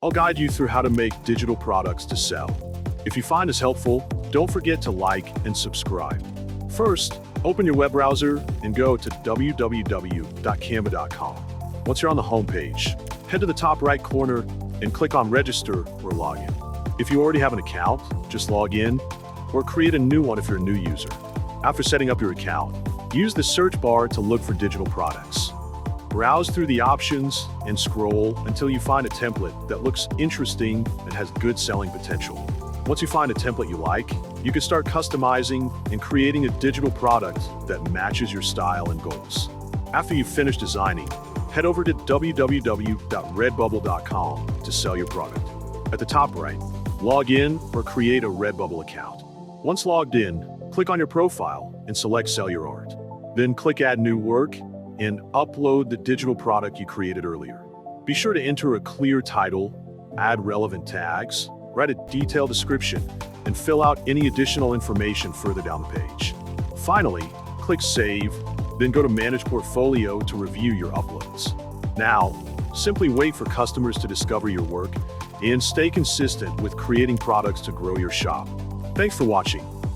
I'll guide you through how to make digital products to sell. If you find this helpful, don't forget to like and subscribe. First, open your web browser and go to www.𝗕𝘂𝗀𝗀𝘀𝗀.com. Once you're on the homepage, head to the top right corner and click on Register or Login. If you already have an account, just log in or create a new one if you're a new user. After setting up your account, use the search bar to look for digital products. Browse through the options and scroll until you find a template that looks interesting and has good selling potential. Once you find a template you like, you can start customizing and creating a digital product that matches your style and goals. After you've finished designing, head over to www.redbubble.com to sell your product. At the top right, log in or create a Redbubble account. Once logged in, click on your profile and select Sell Your Art. Then click Add New Work and upload the digital product you created earlier. Be sure to enter a clear title, add relevant tags, write a detailed description, and fill out any additional information further down the page. Finally, click Save, then go to Manage Portfolio to review your uploads. Now, simply wait for customers to discover your work and stay consistent with creating products to grow your shop. Thanks for watching.